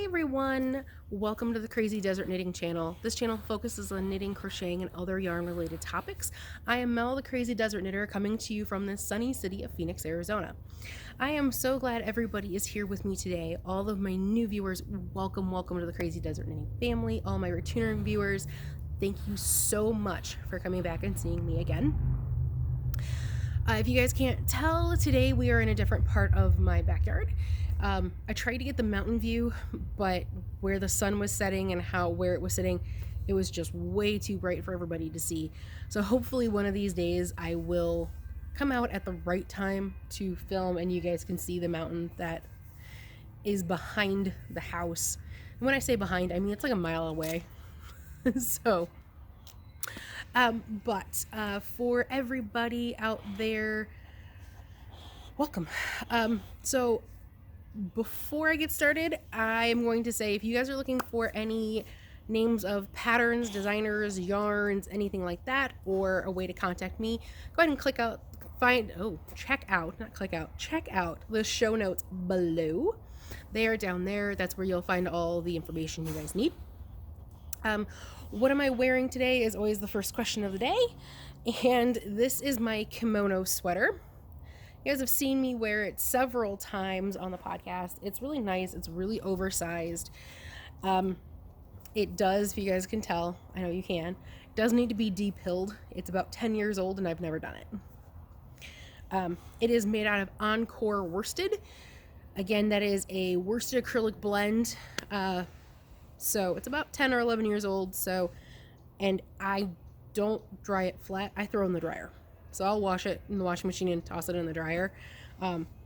everyone, welcome to the Crazy Desert Knitting channel. This channel focuses on knitting, crocheting, and other yarn related topics. I am Mel, the Crazy Desert Knitter, coming to you from the sunny city of Phoenix, Arizona. I am so glad everybody is here with me today. All of my new viewers, welcome to the Crazy Desert Knitting family. All my returning viewers, thank you so much for coming back and seeing me again. If you guys can't tell, today we are in a different part of my backyard. I tried to get the mountain view, but where the sun was setting and where it was sitting, it was just way too bright for everybody to see. So hopefully one of these days I will come out at the right time to film and you guys can see the mountain that is behind the house. And when I say behind, I mean it's like a mile away. So, for everybody out there, welcome. So before I get started, I am going to say if you guys are looking for any names of patterns, designers, yarns, anything like that, or a way to contact me, go ahead and check out the show notes below. They are down there. That's where you'll find all the information you guys need. What am I wearing today is always the first question of the day, and this is my kimono sweater. You guys have seen me wear it several times on the podcast. It's really nice. It's really oversized. It does, if you guys can tell, I know you can, it does need to be de-pilled. It's about 10 years old and I've never done it. It is made out of Encore worsted. Again, that is a worsted acrylic blend. So it's about 10 or 11 years old. And I don't dry it flat. I throw it in the dryer. So I'll wash it in the washing machine and toss it in the dryer.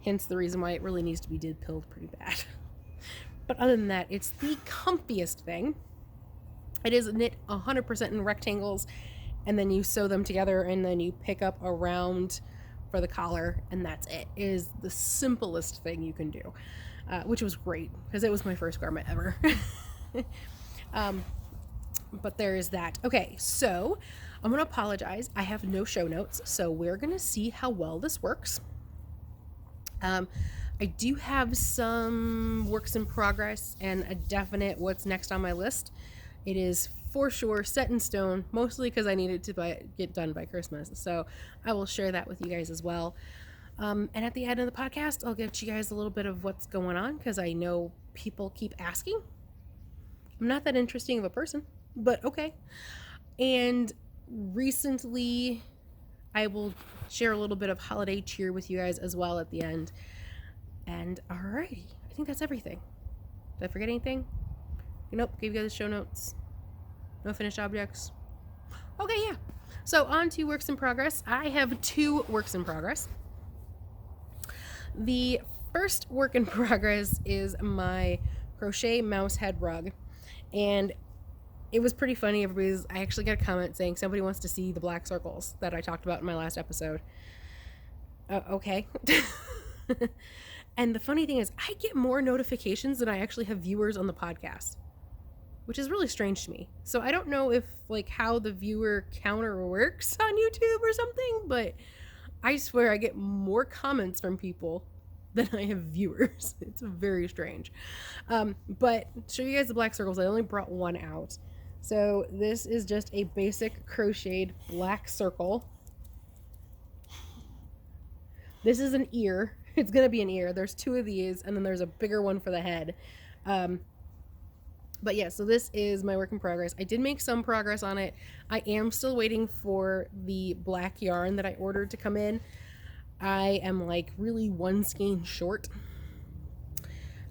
Hence the reason why it really needs to be pilled pretty bad. But other than that, it's the comfiest thing. It is knit 100% in rectangles, and then you sew them together, and then you pick up a round for the collar, and that's it. It is the simplest thing you can do, which was great because it was my first garment ever. But there is that. Okay, so I'm going to apologize. I have no show notes, so we're going to see how well this works. I do have some works in progress and a definite what's next on my list. It is for sure set in stone, mostly because I needed to get done by Christmas. So I will share that with you guys as well. And at the end of the podcast, I'll give you guys a little bit of what's going on because I know people keep asking. I'm not that interesting of a person, but okay. And recently, I will share a little bit of holiday cheer with you guys as well at the end. And alrighty, I think that's everything. Did I forget anything? Nope, gave you guys the show notes. No finished objects. Okay, yeah. So on to works in progress. I have 2 works in progress. The first work in progress is my crochet mouse head rug. And it was pretty funny. I actually got a comment saying somebody wants to see the black circles that I talked about in my last episode. Okay. And the funny thing is I get more notifications than I actually have viewers on the podcast, which is really strange to me. So I don't know if how the viewer counter works on YouTube or something, but I swear I get more comments from people than I have viewers. It's very strange. But show you guys the black circles. I only brought one out. So this is just a basic crocheted black circle. This is an ear. It's going to be an ear. There's 2 of these, and then there's a bigger one for the head. But yeah, so this is my work in progress. I did make some progress on it. I am still waiting for the black yarn that I ordered to come in. I am really 1 skein short.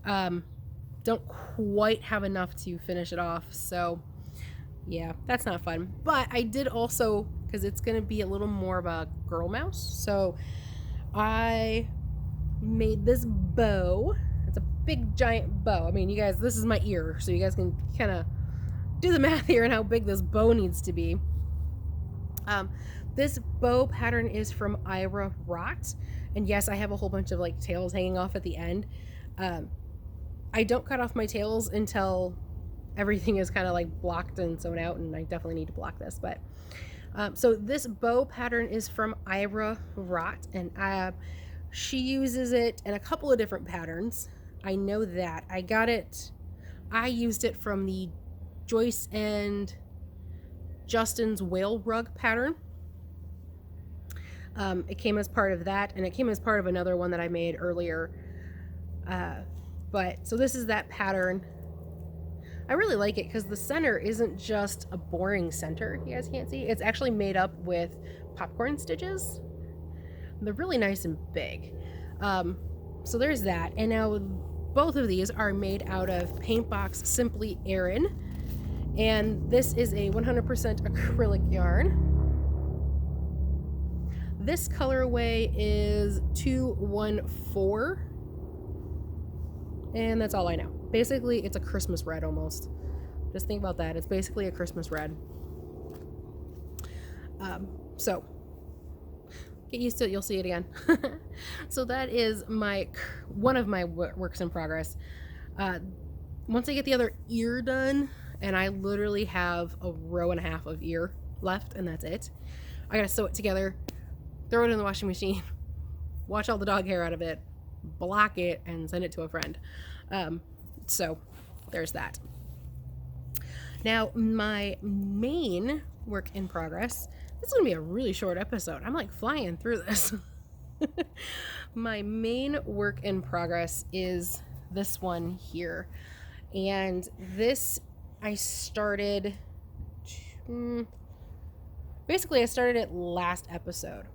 Don't quite have enough to finish it off, so yeah, that's not fun. But I did also, because it's going to be a little more of a girl mouse, so I made this bow. It's a big giant bow. I mean, you guys, this is my ear, so you guys can kind of do the math here on how big this bow needs to be. This bow pattern is from Ira Rott, and yes, I have a whole bunch of tails hanging off at the end. I don't cut off my tails until everything is kind of blocked and sewn out, and I definitely need to block this. But so this bow pattern is from Ira Rott, and she uses it in a couple of different patterns. I know that. I got it I used it from the Joyce and Justin's whale rug pattern. It came as part of that, and it came as part of another one that I made earlier. So this is that pattern. I really like it because the center isn't just a boring center, you guys can't see. It's actually made up with popcorn stitches. They're really nice and big. So there's that. And now both of these are made out of Paintbox Simply Aran. And this is a 100% acrylic yarn. This colorway is 214. And that's all I know. Basically, it's a Christmas red almost. Just think about that. It's basically a Christmas red. So get used to it. You'll see it again. So that is one of my works in progress. Once I get the other ear done, and I literally have a row and a half of ear left, and that's it. I gotta sew it together, throw it in the washing machine, wash all the dog hair out of it, block it, and send it to a friend. So there's that. Now, my main work in progress, this is gonna be a really short episode. I'm like flying through this. My main work in progress is this one here. And this I started, basically I started it last episode.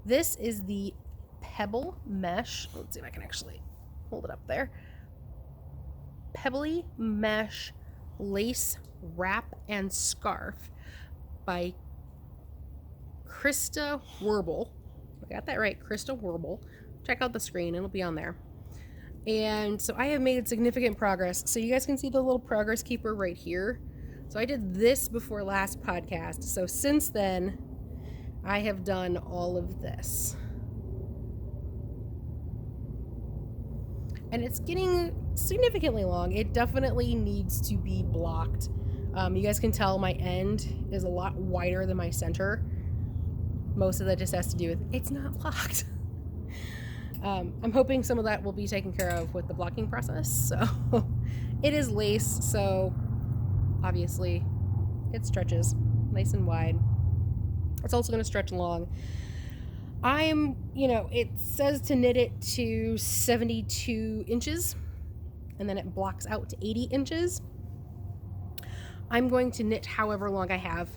This is the Pebble mesh. Let's see if I can actually hold it up there. Pebbly mesh lace wrap and scarf by Krista Werbil. I got that right, Krista Werbil. Check out the screen, it'll be on there. And so I have made significant progress. So you guys can see the little progress keeper right here. So I did this before last podcast. So since then, I have done all of this. And it's getting significantly long. It definitely needs to be blocked. You guys can tell my end is a lot wider than my center. Most of that just has to do with it's not blocked. I'm hoping some of that will be taken care of with the blocking process. So it is lace, so obviously it stretches nice and wide. It's also going to stretch long. It says to knit it to 72 inches, and then it blocks out to 80 inches. I'm going to knit however long I have.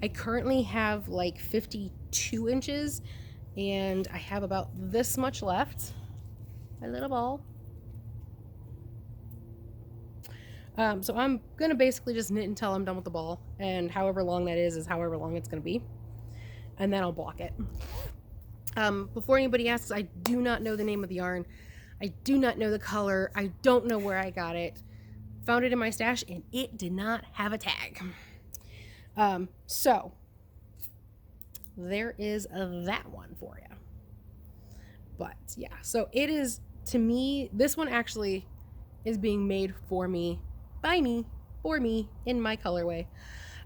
I currently have like 52 inches, and I have about this much left. My little ball. So I'm going to basically just knit until I'm done with the ball, and however long that is however long it's going to be. And then I'll block it. Before anybody asks, I do not know the name of the yarn. I do not know the color. I don't know where I got it. Found it in my stash, and it did not have a tag. So there is that one for you. But yeah, so it is, to me, this one actually is being made for me, by me, for me, in my colorway.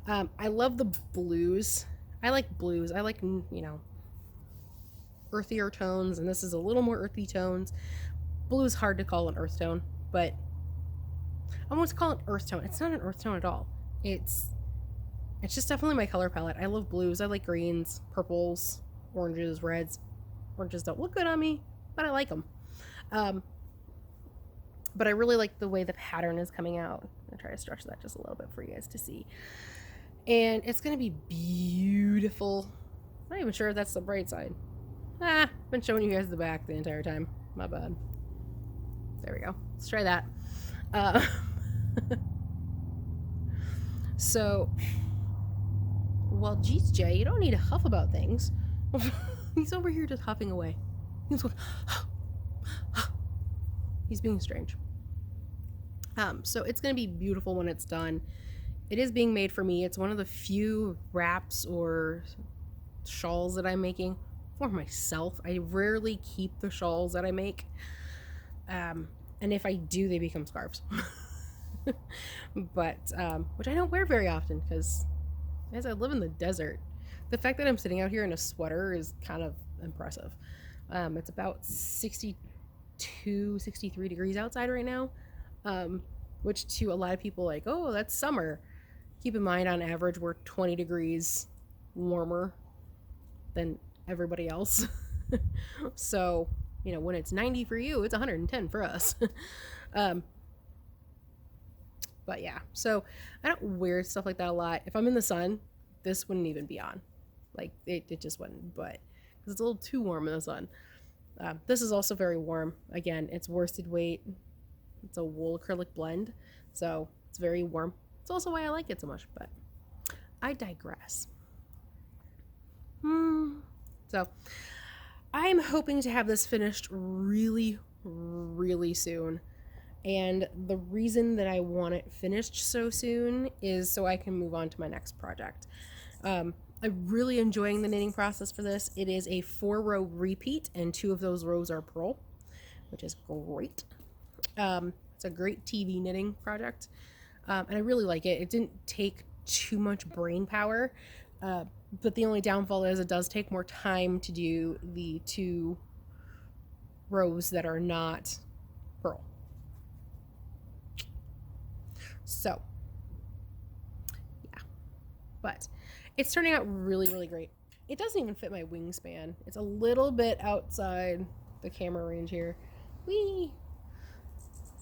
I love the blues. I like blues. I like, earthier tones, and this is a little more earthy tones. Blue is hard to call an earth tone, but I want to call it earth tone. It's not an earth tone at all. It's just definitely my color palette. I love blues. I like greens, purples, oranges, reds. Oranges don't look good on me, but I like them. But I really like the way the pattern is coming out. I'm going to try to stretch that just a little bit for you guys to see. And it's going to be beautiful. I'm not even sure if that's the bright side. I've been showing you guys the back the entire time. My bad. There we go. Let's try that. So, well, geez, Jay, you don't need to huff about things. He's over here just huffing away. He's going, he's being strange. So it's going to be beautiful when it's done. It is being made for me. It's one of the few wraps or shawls that I'm making for myself. I rarely keep the shawls that I make. And if I do, they become scarves. But, which I don't wear very often because as I live in the desert, the fact that I'm sitting out here in a sweater is kind of impressive. It's about 62, 63 degrees outside right now. which to a lot of people like, oh, that's summer. Keep in mind, on average, we're 20 degrees warmer than everybody else. So, you know, when it's 90 for you, it's 110 for us. But yeah, so I don't wear stuff like that a lot. If I'm in the sun, this wouldn't even be on. Like, it just wouldn't, but because it's a little too warm in the sun. This is also very warm. Again, it's worsted weight. It's a wool acrylic blend, so it's very warm. It's also why I like it so much, but I digress. So I'm hoping to have this finished really, really soon. And the reason that I want it finished so soon is so I can move on to my next project. I'm really enjoying the knitting process for this. It is a 4-row repeat, and 2 of those rows are purl, which is great. It's a great TV knitting project, and I really like it. It didn't take too much brain power, but the only downfall is it does take more time to do the 2 rows that are not purl. So, yeah, but it's turning out really, really great. It doesn't even fit my wingspan. It's a little bit outside the camera range here. Whee!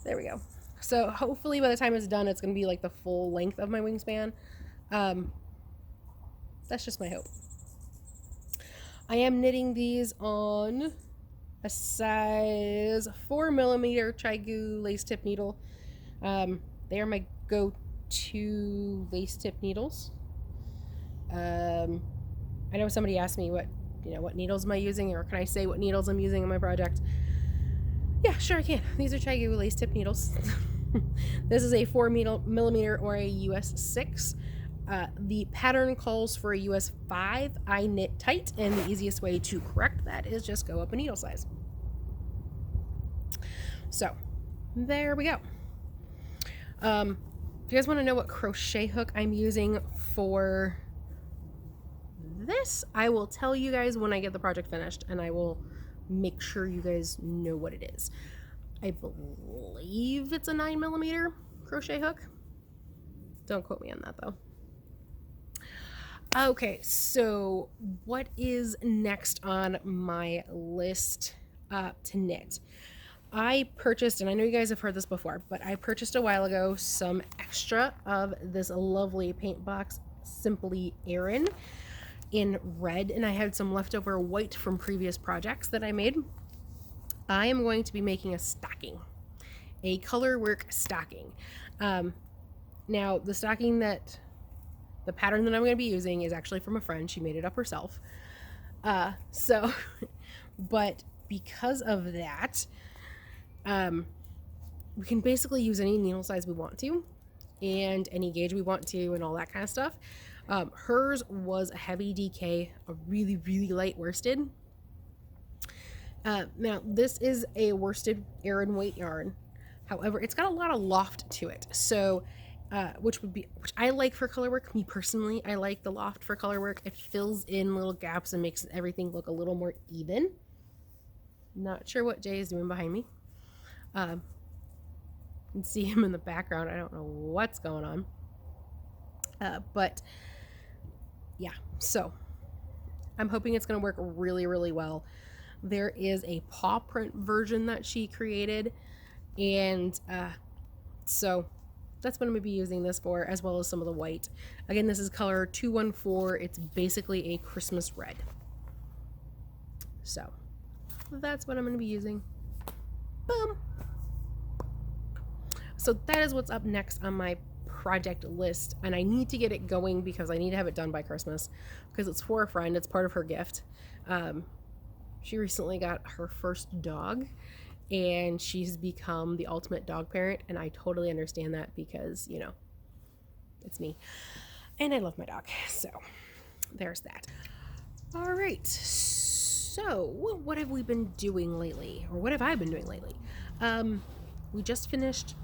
There we go. So hopefully by the time it's done, it's going to be like the full length of my wingspan. That's just my hope. I am knitting these on a size 4mm Chaigu lace tip needle. They are my go-to lace tip needles. I know somebody asked me what needles am I using, or can I say what needles I'm using in my project? Yeah, sure I can. These are Chaigu lace tip needles. This is a 4mm or a US 6. The pattern calls for a US 5. I knit tight, and the easiest way to correct that is just go up a needle size. So there we go. If you guys want to know what crochet hook I'm using for this, I will tell you guys when I get the project finished, and I will make sure you guys know what it is. I believe it's a 9mm crochet hook. Don't quote me on that though. Okay, so what is next on my list to knit? I purchased, and I know you guys have heard this before, but I purchased a while ago some extra of this lovely Paintbox Simply Aran in red, and I had some leftover white from previous projects that I made. I am going to be making a stocking, a color work stocking. Now, the stocking the pattern that I'm going to be using is actually from a friend. She made it up herself. But because of that, we can basically use any needle size we want to, and any gauge we want to, and all that kind of stuff. Hers was a heavy DK, a really, really light worsted. Now, this is a worsted Aran weight yarn. However, it's got a lot of loft to it. So, which I like for color work. Me personally, I like the loft for color work. It fills in little gaps and makes everything look a little more even. Not sure what Jay is doing behind me. You can see him in the background. I don't know what's going on. But yeah, so I'm hoping it's going to work really, really well. There is a paw print version that she created, and so that's what I'm going to be using this for, as well as some of the white. Again, this is color 214. It's basically a Christmas red. So that's what I'm going to be using. Boom. So that is what's up next on my project list, and I need to get it going because I need to have it done by Christmas, because it's for a friend. It's part of her gift. She recently got her first dog, and she's become the ultimate dog parent, and I totally understand that because, you know, it's me, and I love my dog. So there's that. All right, so what have we been doing lately, or what have I been doing lately? We just finished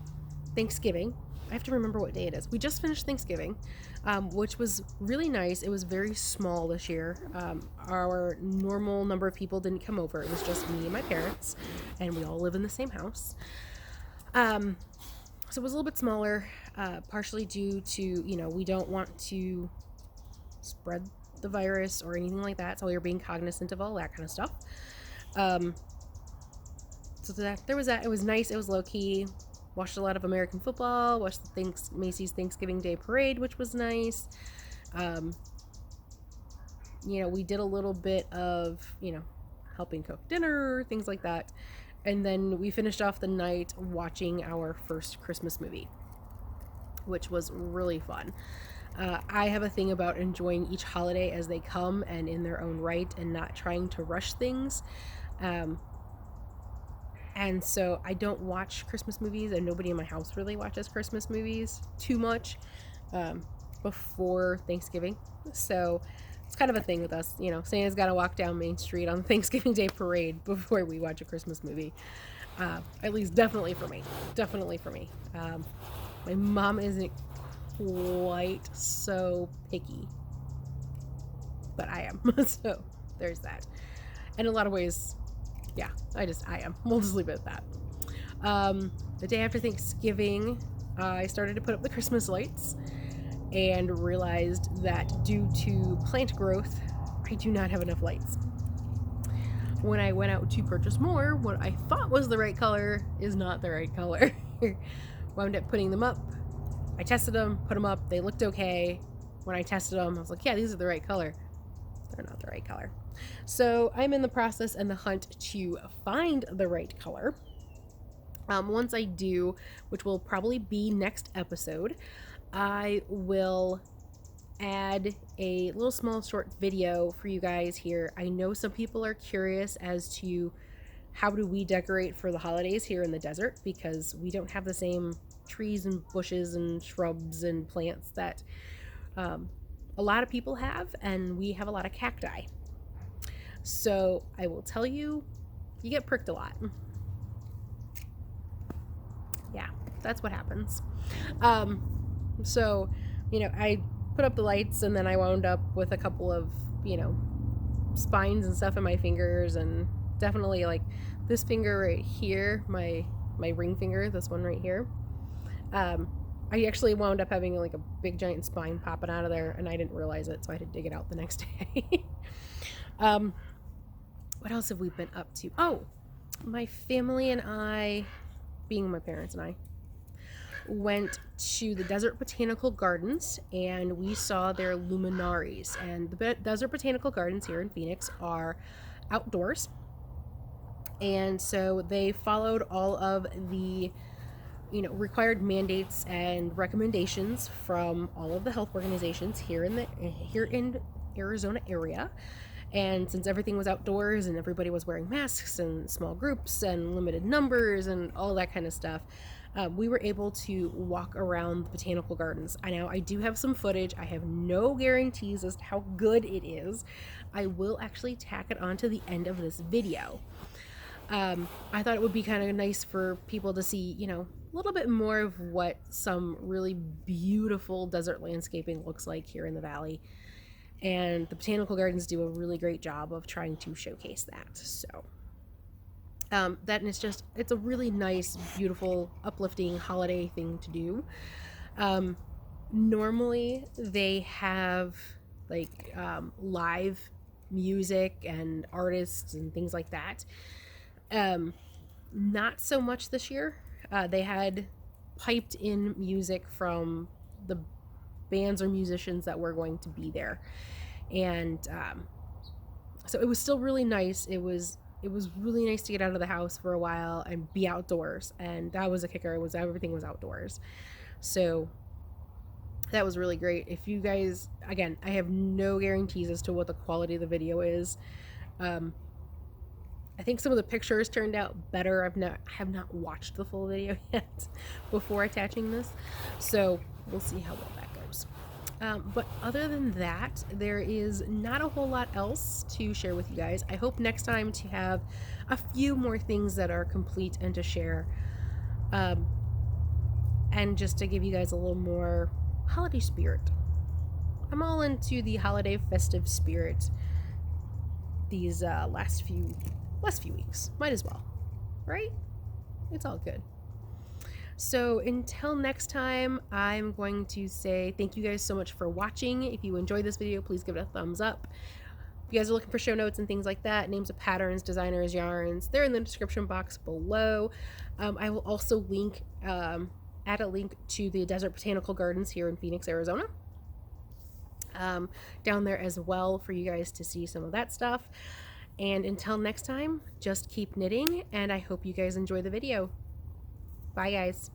Thanksgiving. I have to remember what day it is. We just finished Thanksgiving, which was really nice. It was very small this year. Our normal number of people didn't come over. It was just me and my parents, and we all live in the same house. So it was a little bit smaller, partially due to, you know, we don't want to spread the virus or anything like that. So we were being cognizant of all that kind of stuff. So there was that. It was nice. It was low key. Watched a lot of American football. Watched the Macy's Thanksgiving Day Parade, which was nice. You know, we did a little bit of, you know, helping cook dinner, things like that. And then we finished off the night watching our first Christmas movie, which was really fun. I have a thing about enjoying each holiday as they come and in their own right and not trying to rush things. And so I don't watch Christmas movies, and nobody in my house really watches Christmas movies too much before Thanksgiving. So it's kind of a thing with us, you know. Santa's got to walk down Main Street on the Thanksgiving Day Parade before we watch a Christmas movie. At least definitely for me. Definitely for me. My mom isn't quite so picky, but I am. So there's that. In a lot of ways, yeah, I am. We'll just leave it at that. The day after Thanksgiving, I started to put up the Christmas lights and realized that due to plant growth, I do not have enough lights. When I went out to purchase more, what I thought was the right color is not the right color. Wound up putting them up. I tested them, put them up. They looked okay. When I tested them, I was like, yeah, these are the right color. They're not the right color. So I'm in the process and the hunt to find the right color. Once I do, which will probably be next episode, I will add a little small short video for you guys here. I know some people are curious as to how do we decorate for the holidays here in the desert, because we don't have the same trees and bushes and shrubs and plants that a lot of people have, and we have a lot of cacti. So I will tell you, you get pricked a lot. Yeah, that's what happens. So, you know, I put up the lights, and then I wound up with a couple of, you know, spines and stuff in my fingers, and definitely like this finger right here, my ring finger, this one right here. I actually wound up having like a big giant spine popping out of there, and I didn't realize it, so I had to dig it out the next day. What else have we been up to? Oh, my family and I, being my parents and I, went to the Desert Botanical Gardens, and we saw their Luminarias. And the Desert Botanical Gardens here in Phoenix are outdoors, and so they followed all of the, you know, required mandates and recommendations from all of the health organizations here in Arizona area. And since everything was outdoors and everybody was wearing masks and small groups and limited numbers and all that kind of stuff, we were able to walk around the botanical gardens. I do have some footage. I have no guarantees as to how good it is. I will actually tack it onto the end of this video. I thought it would be kind of nice for people to see, you know, a little bit more of what some really beautiful desert landscaping looks like here in the valley. And the botanical gardens do a really great job of trying to showcase that. So that, and it's a really nice, beautiful, uplifting holiday thing to do. Normally they have like live music and artists and things like that. Not so much this year. They had piped in music from the bands or musicians that were going to be there, and so it was still really nice. It was really nice to get out of the house for a while and be outdoors, and that was a kicker. Everything was outdoors, so that was really great. If you guys, again, I have no guarantees as to what the quality of the video is. I think some of the pictures turned out better. I have not watched the full video yet before attaching this, so we'll see how well that goes. But other than that, there is not a whole lot else to share with you guys. I hope next time to have a few more things that are complete and to share, and just to give you guys a little more holiday spirit. I'm all into the holiday festive spirit these last few weeks. Might as well, right? It's all good. So until next time, I'm going to say thank you guys so much for watching. If you enjoyed this video, please give it a thumbs up. If you guys are looking for show notes and things like that, names of patterns, designers, yarns, they're in the description box below. I will also link, add a link to the Desert Botanical Gardens here in Phoenix, Arizona. Down there as well for you guys to see some of that stuff. And until next time, just keep knitting, and I hope you guys enjoy the video. Bye, guys.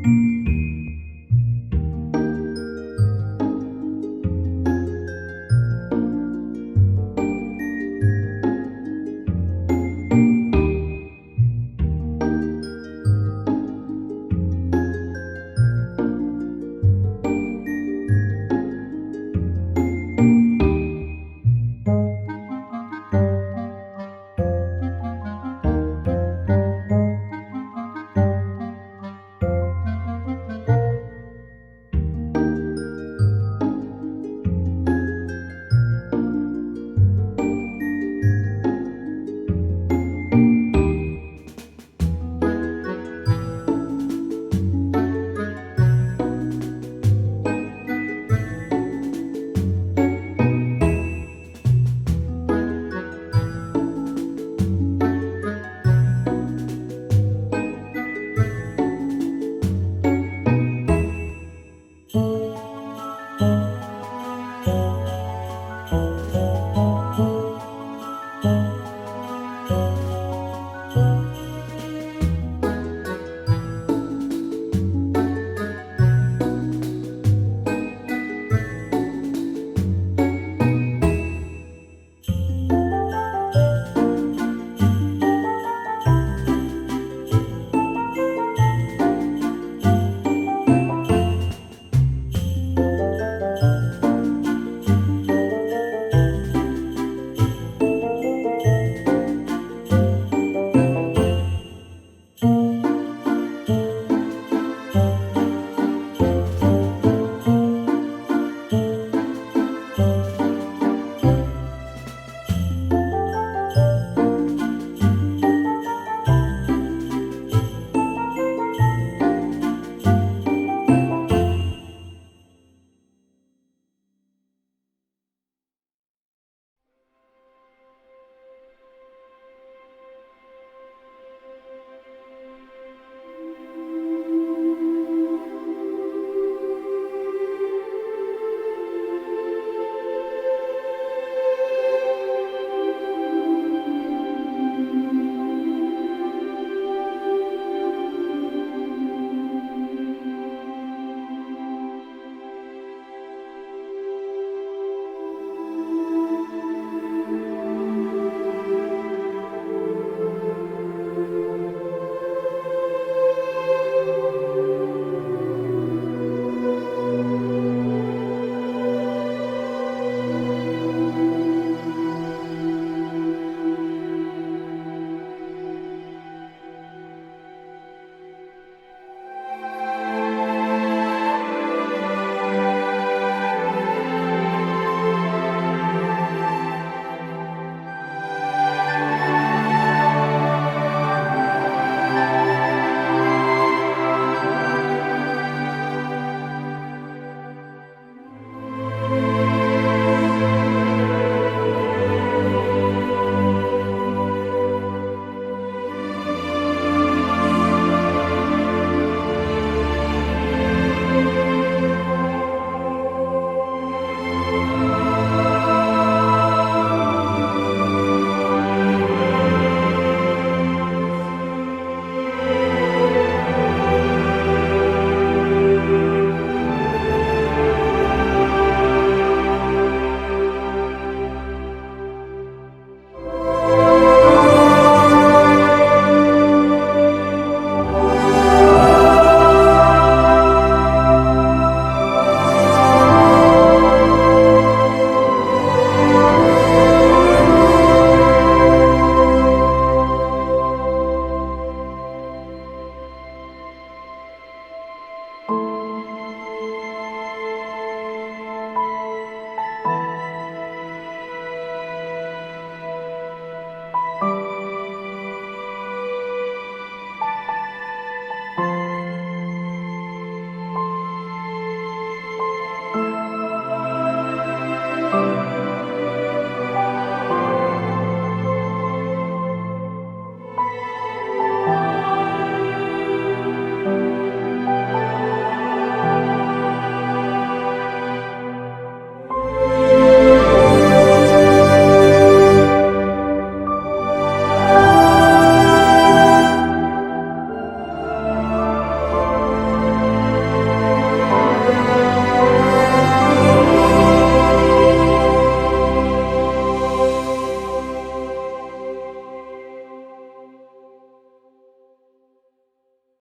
you.